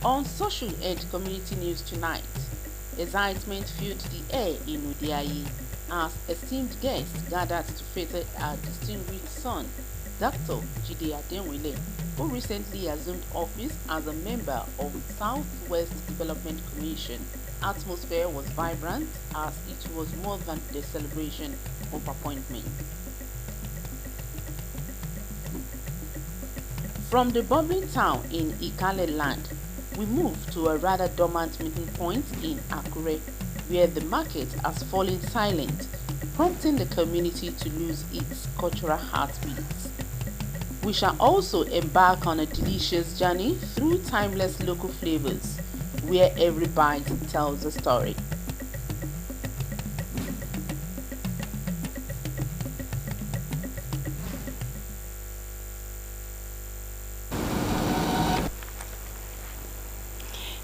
On Social Ed Community News tonight, excitement filled the air in Udiayi as esteemed guests gathered to fetter our distinguished son, Dr. Jide Adenwile, who recently assumed office as a member of Southwest Development Commission. Atmosphere was vibrant as it was more than the celebration of appointment. From the bubbling town in Ikale land, we move to a rather dormant meeting point in Akure, where the market has fallen silent, prompting the community to lose its cultural heartbeats. We shall also embark on a delicious journey through timeless local flavors, where every bite tells a story.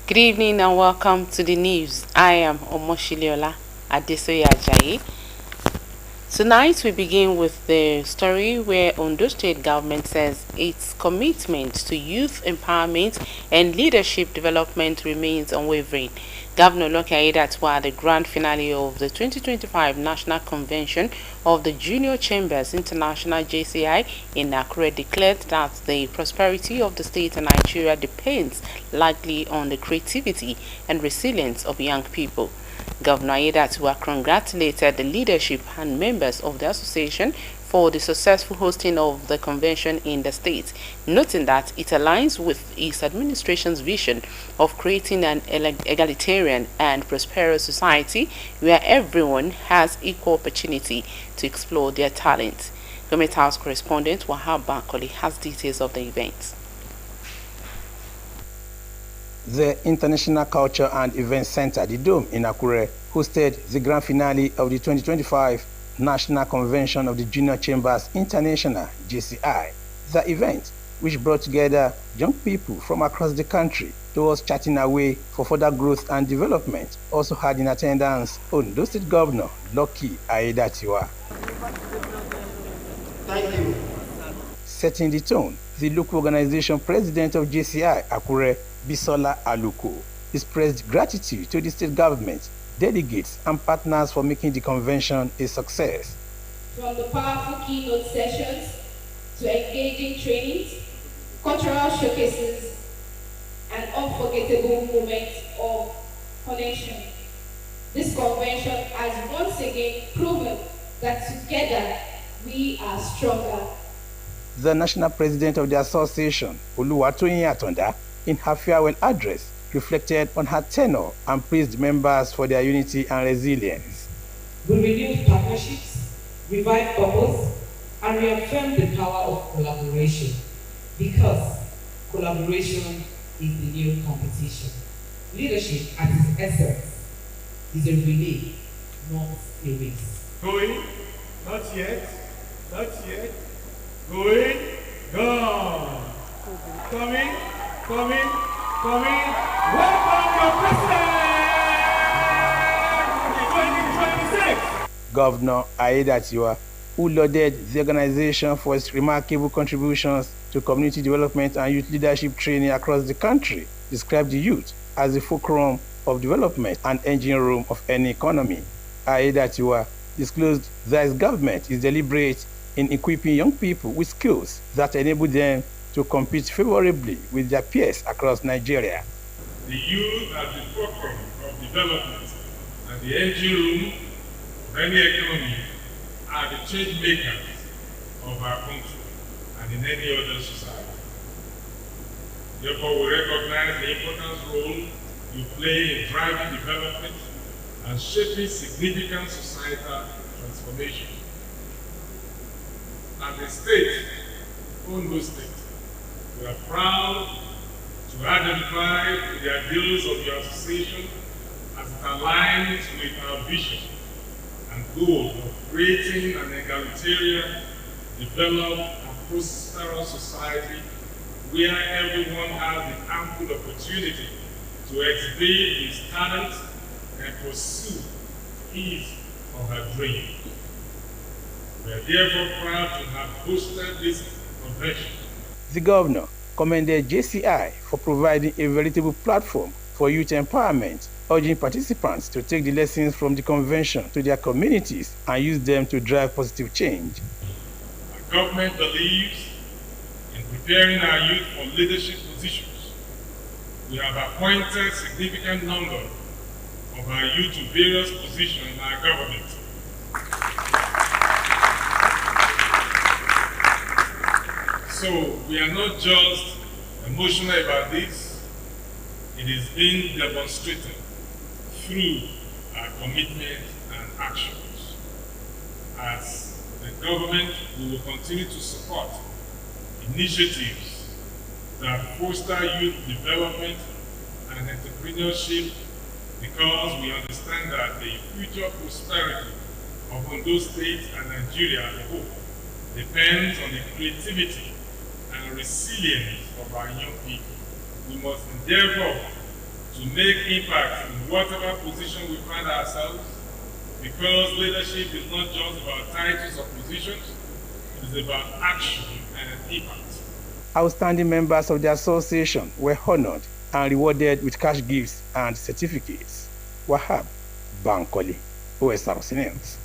Good evening and welcome to the news. I am Omoshiliola Adesoye Ajayi. Tonight we begin with the story where Ondo State government says its commitment to youth empowerment and leadership development remains unwavering. Governor Loke Aiyedatiwa at the grand finale of the 2025 National Convention of the Junior Chambers International JCI in Akure declared that the prosperity of the state and Nigeria depends largely on the creativity and resilience of young people. Governor Aiyedatiwa congratulated the leadership and members of the association for the successful hosting of the convention in the state, noting that it aligns with his administration's vision of creating an egalitarian and prosperous society where everyone has equal opportunity to explore their talents. Government House correspondent Wahab Bankole has details of the event. The International Culture and Events Center, the Dome in Akure, hosted the grand finale of the 2025 National Convention of the Junior Chambers International JCI. The event, which brought together young people from across the country towards charting a way for further growth and development, also had in attendance Ondo State Governor Loke Aiyedatiwa. Thank you. Setting the tone, the local organization president of JCI Akure, Bisola Aluko, expressed gratitude to the state government, delegates and partners for making the convention a success. From the powerful keynote sessions to engaging trainings, cultural showcases, and unforgettable moments of connection, this convention has once again proven that together we are stronger. The national president of the association, Oluwatoyin Atonda, in her farewell address, reflected on her tenure and praised members for their unity and resilience. We renewed partnerships, revived purpose, and reaffirmed the power of collaboration, because collaboration is the new competition. Leadership at its essence is a relay, not a race. Going, not yet, not yet. Going, gone. Coming, coming, coming. Welcome your president 2026. Governor Aiyedatiwa, who lauded the organization for its remarkable contributions to community development and youth leadership training across the country, described the youth as the fulcrum of development and engine room of any economy. Aiyedatiwa disclosed that his government is deliberate in equipping young people with skills that enable them to compete favorably with their peers across Nigeria. The youth at the fulcrum of development and the engine room of any economy are the change makers of our country and in any other society. Therefore, we recognize the important role you play in driving development and shaping significant societal transformation. As a state, Ondo State, we are proud to identify with the ideals of your association as it aligns with our vision and goal of creating an egalitarian, developed, and prosperous society where everyone has the ample opportunity to exhibit his talent and pursue his or her dream. We are therefore proud to have hosted this convention. The governor commended JCI for providing a veritable platform for youth empowerment, urging participants to take the lessons from the convention to their communities and use them to drive positive change. Our government believes in preparing our youth for leadership positions. We have appointed a significant number of our youth to various positions in our government. So we are not just emotional about this, it is being demonstrated through our commitment and actions. As the government, we will continue to support initiatives that foster youth development and entrepreneurship, because we understand that the future prosperity of Ondo State and Nigeria as a whole depends on the creativity and resilience of our young people. We must endeavor to make impact in whatever position we find ourselves, because leadership is not just about titles or positions, it is about action and impact. Outstanding members of the association were honored and rewarded with cash gifts and certificates. Wahab Bankole, Osrc News.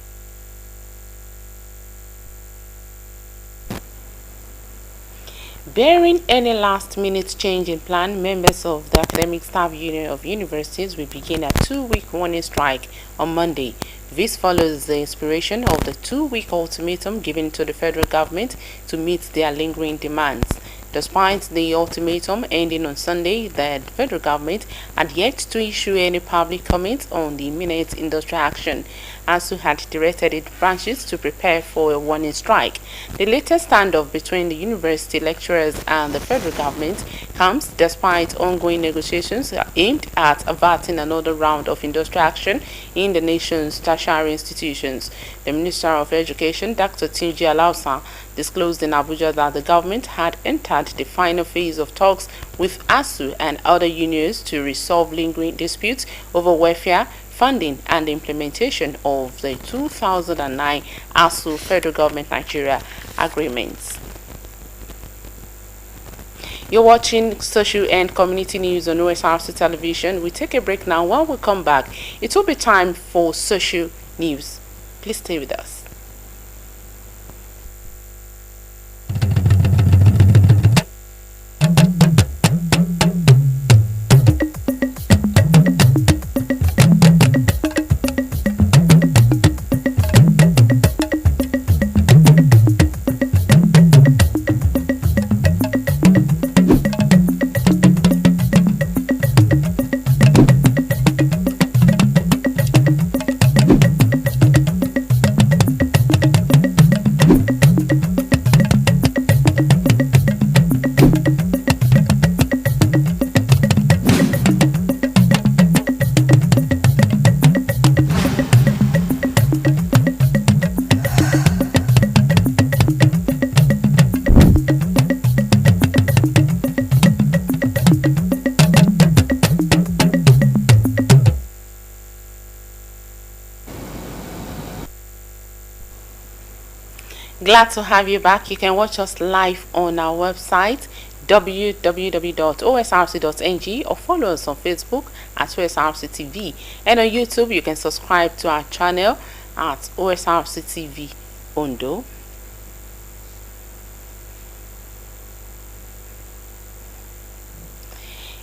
Bearing any last-minute change in plan, members of the Academic Staff Union of Universities will begin a 2-week warning strike on Monday. This follows the expiration of the 2-week ultimatum given to the federal government to meet their lingering demands. Despite the ultimatum ending on Sunday, the federal government had yet to issue any public comment on the imminent industrial action. ASU had directed its branches to prepare for a warning strike. The latest standoff between the university lecturers and the federal government comes despite ongoing negotiations aimed at averting another round of industrial action in the nation's tertiary institutions. The Minister of Education, Dr. Tunji Alausa, disclosed in Abuja that the government had entered the final phase of talks with ASU and other unions to resolve lingering disputes over welfare, funding, and the implementation of the 2009 ASU Federal Government Nigeria agreements. You're watching social and community news on Osrc television. We take a break now. When we come back, it will be time for social news. Please stay with us. Glad to have you back. You can watch us live on our website www.osrc.ng or follow us on Facebook at Osrc TV, and on YouTube you can subscribe to our channel at Osrc TV Ondo.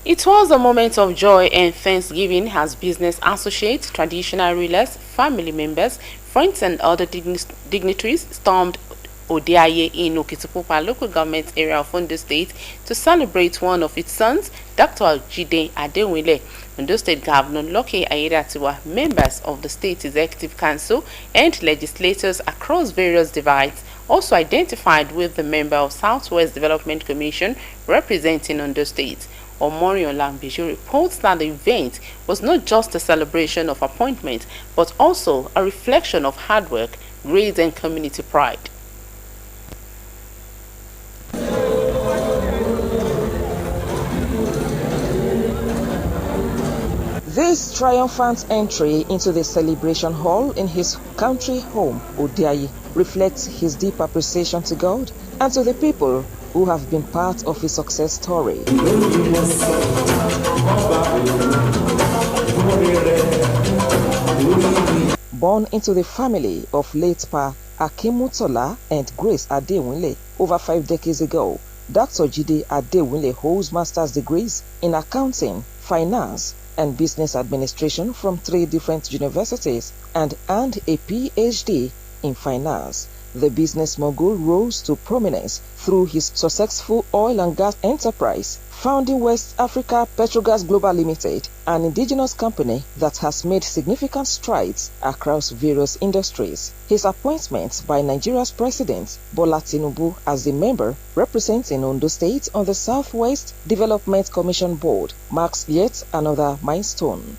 It was a moment of joy and thanksgiving as business associates, traditional rulers, family members, friends and other dignitaries stormed Odiaye in Okitipupa local government area of Ondo State to celebrate one of its sons, Dr. Jide Adewale. Ondo State Governor Lucky Ayedatiwa, members of the State Executive Council and legislators across various divides also identified with the member of Southwest Development Commission representing Ondo State. Omoriola Mbiju reports that the event was not just a celebration of appointment, but also a reflection of hard work, grace, and community pride. This triumphant entry into the celebration hall in his country home, Odiaye, reflects his deep appreciation to God and to the people who have been part of his success story. Born into the family of late Pa Akimutola and Grace Adewinle over 5 decades ago, Dr. Jide Adewinle holds master's degrees in accounting, finance, and business administration from 3 different universities and earned a PhD in finance. The business mogul rose to prominence through his successful oil and gas enterprise, founding West Africa Petrogas Global Limited, an indigenous company that has made significant strides across various industries. His appointment by Nigeria's President Bola Tinubu as the member representing Ondo State on the Southwest Development Commission Board marks yet another milestone.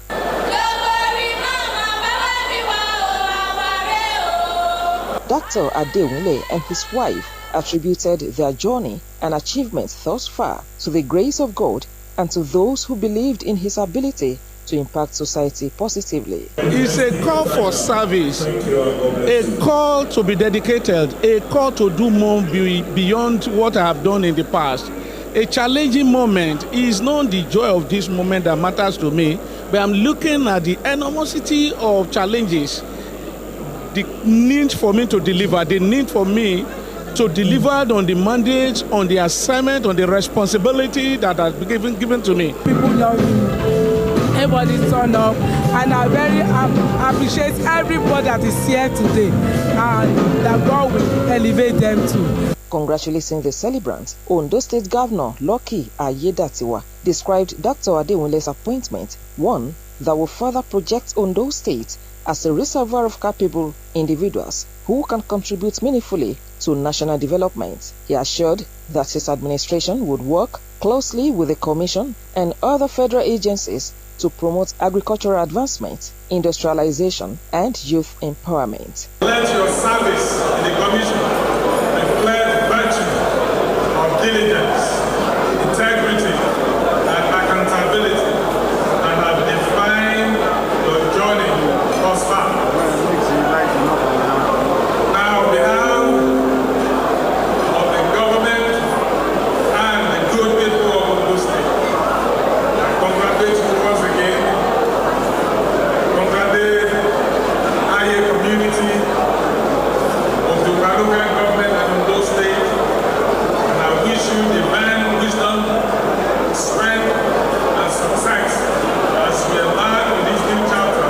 Dr. Adewinle and his wife attributed their journey and achievements thus far to the grace of God and to those who believed in his ability to impact society positively. It's a call for service, a call to be dedicated, a call to do more beyond what I have done in the past. A challenging moment is not the joy of this moment that matters to me, but I'm looking at the enormity of challenges, the need for me to deliver, the need for me to deliver on the mandate, on the assignment, on the responsibility that has been given to me. People love me. Everybody turned up, and I very appreciate everybody that is here today, and that God will elevate them too. Congratulating the celebrants, Ondo State Governor Lucky Ayedatiwa described Dr. Adewinle's appointment one that will further project Ondo State as a reservoir of capable individuals who can contribute meaningfully to national development. He assured that his administration would work closely with the Commission and other federal agencies to promote agricultural advancement, industrialization, and youth empowerment. Let your service in the Commission reflect virtue of diligence, integrity, and accountability, and have defined your journey thus far. Now, on behalf of the government and the good people of Ondo State, I congratulate you once again. Congratulate the community of the local government and Ondo State, and I wish you divine wisdom, strength, and success as you embark on this new chapter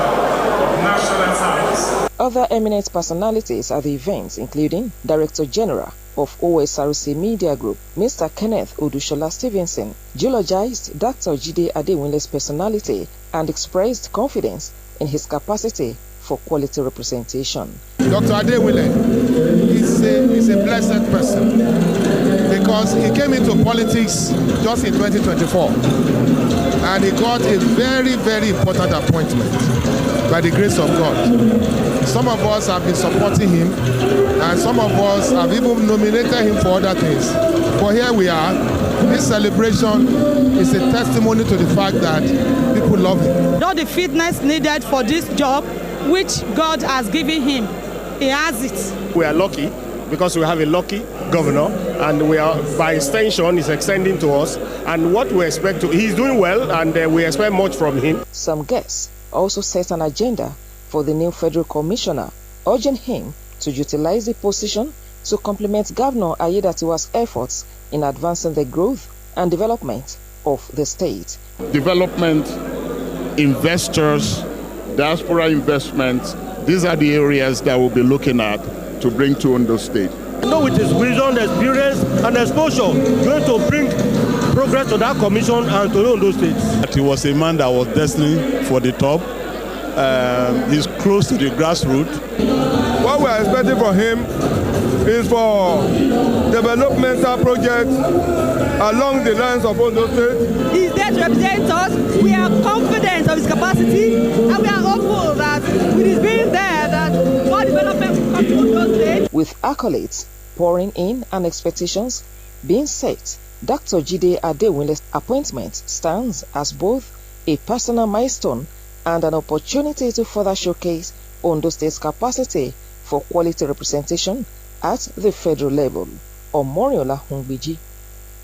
of national service. Other eminent personalities at the event, including Director General of Osrc Media Group, Mr. Kenneth Odushola Stevenson, eulogized Dr. Jide Adewinle's personality and expressed confidence in his capacity for quality representation. Dr. Adewinle is a blessed person because he came into politics just in 2024 and he got a very, very important appointment by the grace of God. Some of us have been supporting him and some of us have even nominated him for other things. But here we are. This celebration is a testimony to the fact that people love him. All the fitness needed for this job, which God has given him, he has it. We are lucky because we have a lucky governor, and we are, by extension, is extending to us. And what we expect he's doing well, and we expect much from him. Some guests also set an agenda for the new federal commissioner, urging him to utilize the position to complement Governor Ayedatiwa's efforts in advancing the growth and development of the state. Development, investors, diaspora investments, these are the areas that we'll be looking at to bring to Ondo State. With his wisdom, experience, and exposure, going to bring progress to that commission and to Ondo State. He was a man that was destined for the top. He's close to the grassroots. What we are expecting from him is for developmental projects along the lines of Ondo State. He's there to represent us. We are confident of his capacity, and we are hopeful that with his being there, that more development will come to Ondo State. With accolades pouring in and expectations being set, Dr. Jide Adewinle's appointment stands as both a personal milestone and an opportunity to further showcase Ondo State's capacity for quality representation at the federal level. Omoriola Hungbiji,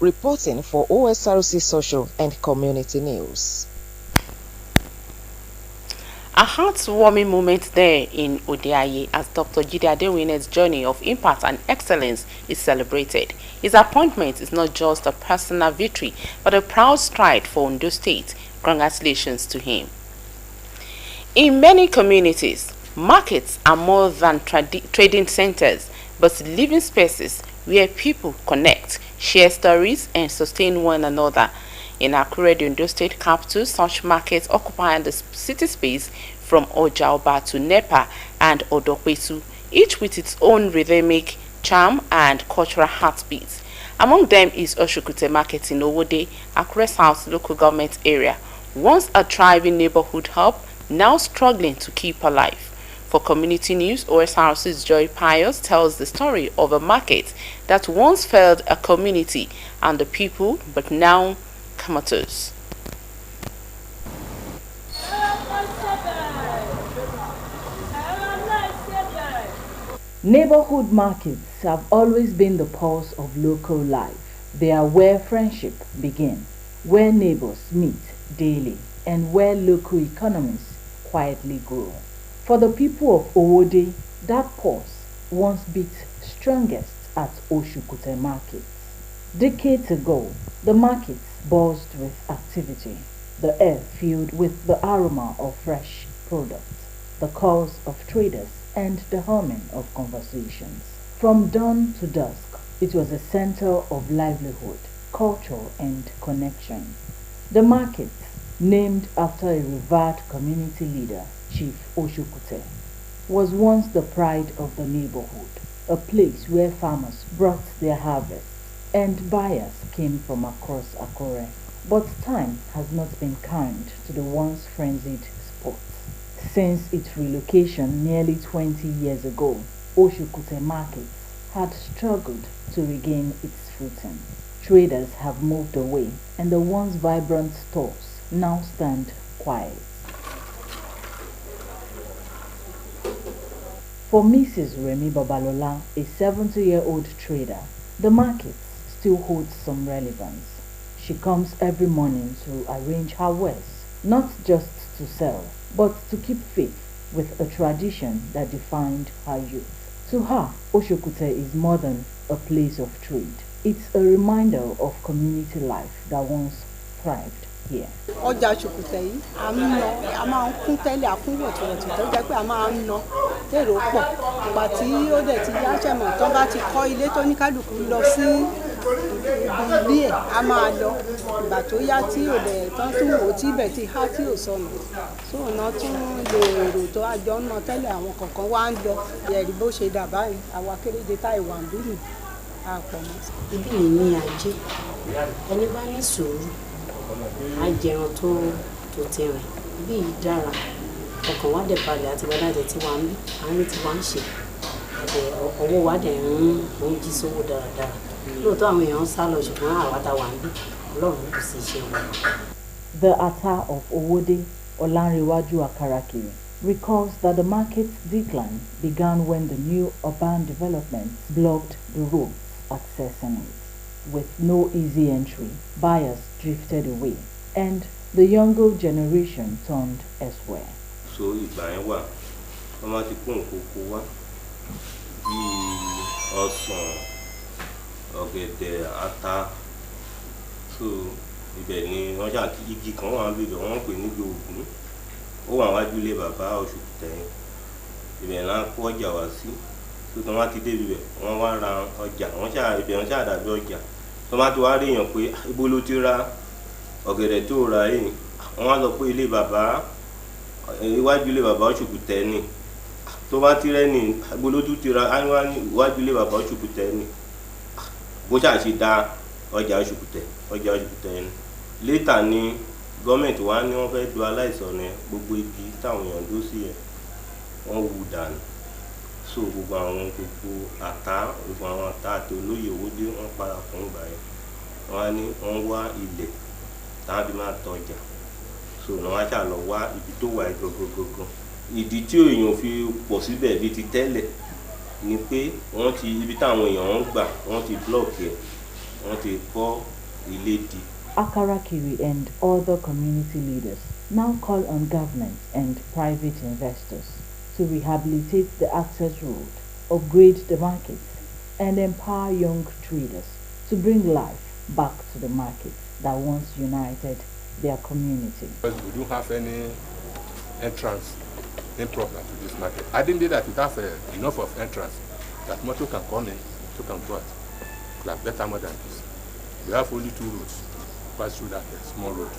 reporting for OSRC Social and Community News. A heartwarming moment there in Odiaye as Dr. Jide Adewinle's journey of impact and excellence is celebrated. His appointment is not just a personal victory, but a proud stride for Ondo State. Congratulations to him. In many communities, markets are more than trading centers, but living spaces where people connect, share stories, and sustain one another. In Akure, the Ondo State capital, such markets occupy the city space from Ojaoba to Nepa and Odokwetu, each with its own rhythmic charm and cultural heartbeat. Among them is Osrc Market in Owode, Akure South local government area, once a thriving neighborhood hub, now struggling to keep alive. For Community News, OSRC's Joy Pius tells the story of a market that once fed a community and the people, but now comatose. Neighborhood markets have always been the pulse of local life. They are where friendship begins, where neighbors meet daily, and where local economies quietly grow. For the people of Owode, that pulse once beat strongest at Osrc Market. Decades ago, the markets buzzed with activity, the air filled with the aroma of fresh products, the calls of traders, and the humming of conversations. From dawn to dusk, it was a center of livelihood, culture, and connection. The market, named after a revered community leader, Chief Osrc, was once the pride of the neighborhood, a place where farmers brought their harvests and buyers came from across Akure. But time has not been kind to the once frenzied spot. Since its relocation nearly 20 years ago, Osrc Market had struggled to regain its footing. Traders have moved away and the once vibrant stores now stand quiet. For Mrs. Remi Babalola, a 70-year-old trader, the market still holds some relevance. She comes every morning to arrange her wares, not just to sell, but to keep faith with a tradition that defined her youth. To her, Osrc is more than a place of trade. It's a reminder of community life that once thrived here. Ọjà Osrc yìí a máa ń kún tẹ́lẹ̀ àkúnwọ̀tìwọ̀tì tó jẹ́ pé a máa ń ná èrò pọ̀ ìgbà tí ó dẹ̀ ti yá ṣẹ̀mọ̀ tán bá ti kọ́ ilé tó ní kálukú lọ sí ilé ẹ̀ a máa lọ ìgbà tó yá tí ò dẹ̀ tán tún wò tí ibẹ̀ ti há tí ò sọnù tó ná tún lo èrò tó àjọ ń ná tẹ́lẹ̀ àwọn kọ̀ọ̀kan wá ń lọ ẹ̀rí bó ṣe dà báyìí àwa kéréje táì wà ń dúró àpọ̀ mọ́. Ibi yìí ní ajé ẹni bá ní sùúrù ajẹran tó ti rìn bí yìí dára ọkàn wa dẹ̀ balẹ̀ àti wàdàdẹ̀ tí wàá ń bí àárín tí wàá ń ṣe ọwọ́ wa dẹ̀ ń jí sówó dáradára lóòótọ́ àwọn èèyàn ń sá lọ ṣùgbọ́n àwa tá wà ń bí Ọlọ́run kò sí iṣẹ́ wọn. The Ata of Owode, Olanrewaju Akarakiri, recalls that the market's decline began when the new urban developments blocked the roads accessing it. With no easy entry, buyers drifted away, and the younger generation turned elsewhere. So ìgbà yẹn wà wọ́n máa ti kó nǹkan kó wá bíi ọsàn ọ̀gẹ̀dẹ̀ ata so ibẹ̀ ni wọ́n ṣáà igi kan wà níbẹ̀ wọ́n ń pè níbi Ògún ó wà wájú ilé bàbá Osrc ibẹ̀ náà kó ọjà wá sí tó tán wá ti dé ibẹ̀ wọ́n wá ra ọjà wọ́n ṣáà ibẹ̀ wọ́n ṣáà dàbí ọjà tó má ti wá rí èèyàn pé ibo ló ti ra ọ̀gẹ̀dẹ̀ tó ra yìí wọ́n wá sọ pé ilé bàbá iwájú ilé bàbá Osrc ni tó bá ti rẹ́ni ibo ló tún ti ra iwájú ilé bàbá Osrc ni bó ṣáà ṣe dá ọjà Osrc ni létà ni gọ́ọ̀mẹ̀ntì wa ní wọ́n fẹ́ du aláìsàn ní gbogbo igi táwọn èèyàn dó sí ẹ̀ wọ́n wú dànù so gbogbo àwọn ata àti olóyè Owódé wọ́n para fún ìgbà yẹn wọ́n á ní wọ́n wá ilẹ̀ táwọn fi máa tọjà so wọ́n á ṣà lọ wá ibi tó wà gọgọgọgọ ìdí tí èèyàn fi pọ̀ síbẹ̀ bíi ti tẹ́lẹ̀ ni pé wọ́n ti ibi táwọn èèyàn ń gbà wọ́n ti blọọkì ẹ̀ wọ́n ti kọ́ ilé di. Akarakiri and other community leaders now call on governments and private investors to rehabilitate the access road, upgrade the markets, and empower young traders to bring life back to the market that once united their community. We don't have any entrance in problem to this market. I didn't think that it has enough of entrance that motor can come in, so can go out. We have better more than this. We have only 2 roads pass through that small road.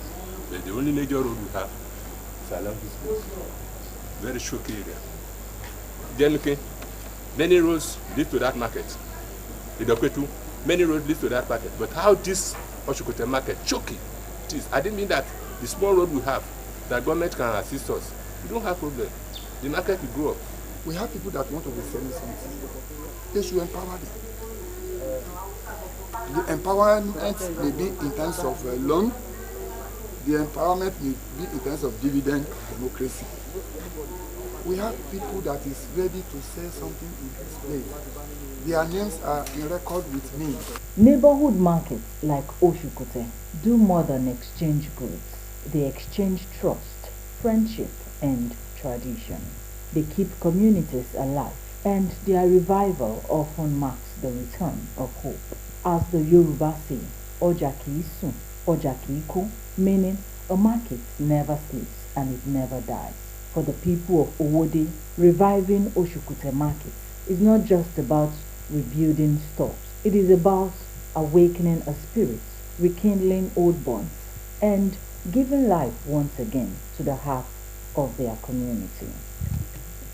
But the only major road we have is along this place. Very choky area. Then looking, many roads lead to that market. Many roads lead to that market. But how this Osrc market choky it is? I didn't mean that the small road we have, that government can assist us. We don't have problem. The market will grow up. We have people that want to be selling something. They should empower them. The empowerment may be in terms of loan. The empowerment may be in terms of dividend democracy. We have people that is ready to sell something in this place. Their names are in record with me. Neighborhood markets like Osrc do more than exchange goods. They exchange trust, friendship, and tradition. They keep communities alive, and their revival often marks the return of hope. As the Yoruba say, Ọjà kìí sùn, ọjà kìí kú, meaning a market never sleeps and it never dies. For the people of Owode, reviving Osrc market is not just about rebuilding stores. It is about awakening a spirit, rekindling old bonds, and giving life once again to the heart of their community.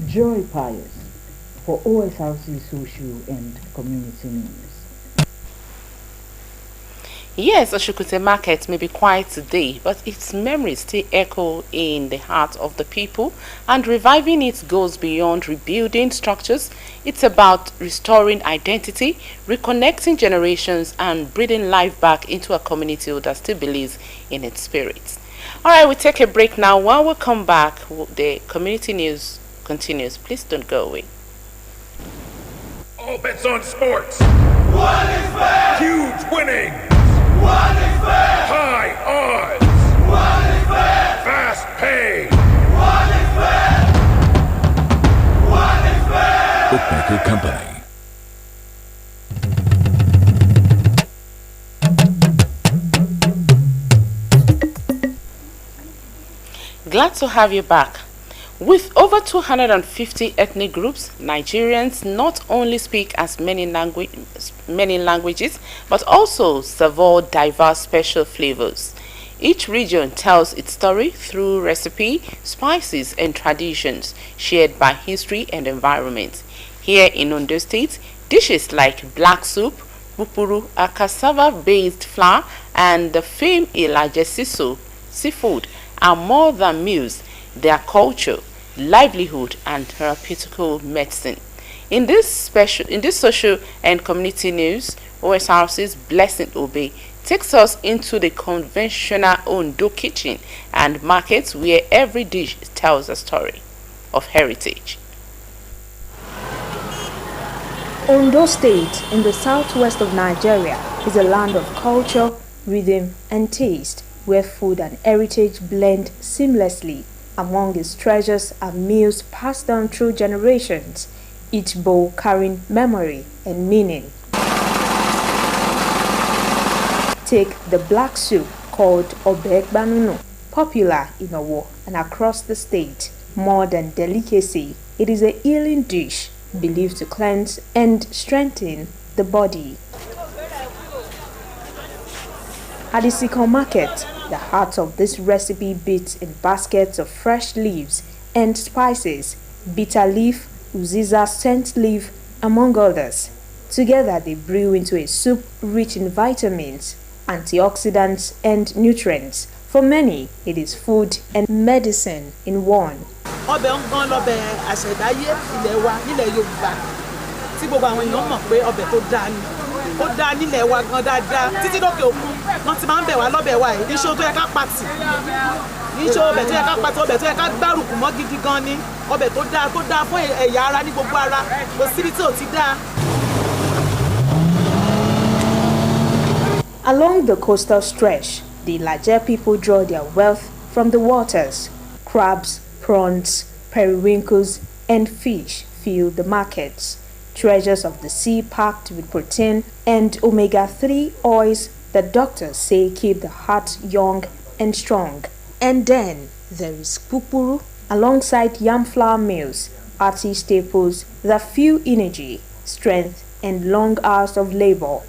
Joy Pius for OSRC Social and Community News. Yes, Osrc market may be quiet today, but its memories still echo in the heart of the people, and reviving it goes beyond rebuilding structures. It's about restoring identity, reconnecting generations, and breathing life back into a community that still believes in its spirit. Alright, we take a break now. While we come back, the community news continues. Please don't go away. All bets on sports. One is fair. Huge winning. One is fair. High odds. One is fair. Fast pay. One is fair. One is fair. Bookmaker Company. Glad to have you back. With over 250 ethnic groups, Nigerians not only speak as many languages, but also savour diverse special flavors. Each region tells its story through recipe, spices, and traditions shared by history and environment. Here in Ondo State, dishes like black soup, pupuru, a cassava-based flour, and the famed ilajesiso seafood are more than meals. Their culture, livelihood, and therapeutical medicine. In this social and community news, OSRC's Blessing Obe takes us into the conventional Ondo kitchen and markets where every dish tells a story of heritage. Ondo State, in the southwest of Nigeria, is a land of culture, rhythm, and taste, where food and heritage blend seamlessly. Among its treasures are meals passed down through generations, each bowl carrying memory and meaning. Take the black soup called Obegbanunu, popular in Owo and across the state. More than delicacy, it is a healing dish believed to cleanse and strengthen the body. At the Sikon Market, the heart of this recipe beats in baskets of fresh leaves and spices, bitter leaf, uziza scent leaf, among others. Together they brew into a soup rich in vitamins, antioxidants, and nutrients. For many, it is food and medicine in one. Ọbẹ̀ ń gan lọ́bẹ̀ àṣẹ̀dáyé ilẹ̀ wa nílẹ̀ Yorùbá tí gbogbo àwọn èèyàn mọ̀ pé ọbẹ̀ tó dáa ni. Ó dáa nílẹ̀ wa gan dáadáa títí lókè òkun wọ́n ti máa ń bẹ̀ wá lọ́bẹ̀ wa yìí. Iṣẹ́ tó yẹ ká pàtì. Iṣẹ́ ọbẹ̀ tó yẹ ká pàtì, ọbẹ̀ tó yẹ ká gbárùkù mọ́ gidi gan ni. Ọbẹ̀ tó dáa fún ẹ̀yà ara ní gbogbo ara. Kò síbi tí ò ti dáa. Along the coastal stretch, the Ilaje people draw their wealth from the waters. Crabs, prawns, periwinkles, and fish fill the markets. Treasures of the sea packed with protein and omega-3 oils that doctors say keep the heart young and strong. And then there is pupuru alongside yam flour mills, hearty staples that fuel energy, strength, and long hours of labor.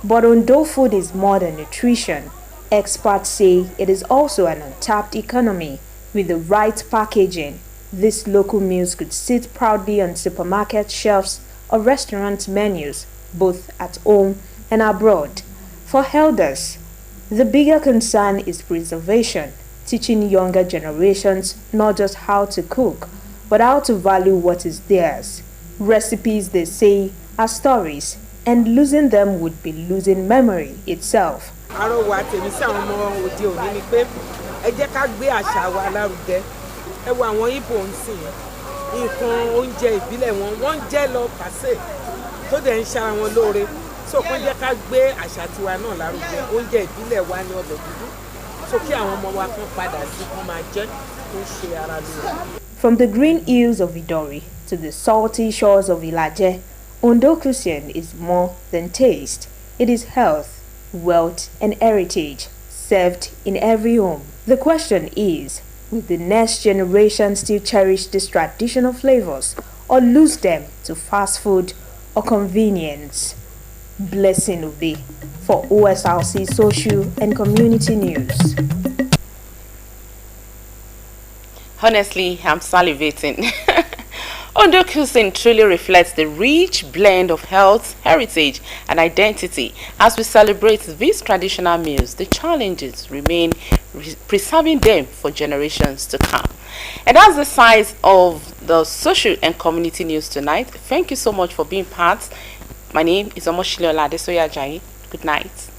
But Ondo food is more than nutrition. Experts say it is also an untapped economy. With the right packaging, these local meals could sit proudly on supermarket shelves or restaurant menus, both at home and abroad. For elders, the bigger concern is preservation, teaching younger generations not just how to cook, but how to value what is theirs. Recipes, they say, are stories, and losing them would be losing memory itself. Àrọwà tèmi sí àwọn ọmọ òde òní ni pé ẹ jẹ́ ká gbé àṣà wa lárugẹ. Ẹ wo àwọn Ìgbò ń sìn nǹkan oúnjẹ ìbílẹ̀ wọ́n ń jẹ́ lọ pàṣẹ tó dẹ̀ ń ṣara wọn lóore. So kó jẹ́ ká gbé àṣà tiwa náà lárugẹ. Oúnjẹ ìbílẹ̀ wa ní ọbẹ̀ dúdú. So kí àwọn ọmọ wa kan padà sí kán máa jẹ tó ṣe ara lóore. From the green hills of Idori to the salty shores of Ilaje, Ondo cuisine is more than taste. It is health, wealth, and heritage served in every home. The question is, will the next generation still cherish these traditional flavors or lose them to fast food or convenience? Blessing Obe for OSRC Social and Community News. Honestly, I'm salivating. Ondo cuisine truly reflects the rich blend of health, heritage, and identity. As we celebrate these traditional meals, the challenges remain preserving them for generations to come. And that's the size of the social and community news tonight. Thank you so much for being part. My name is Omoshile Adesoye Ajayi. Good night.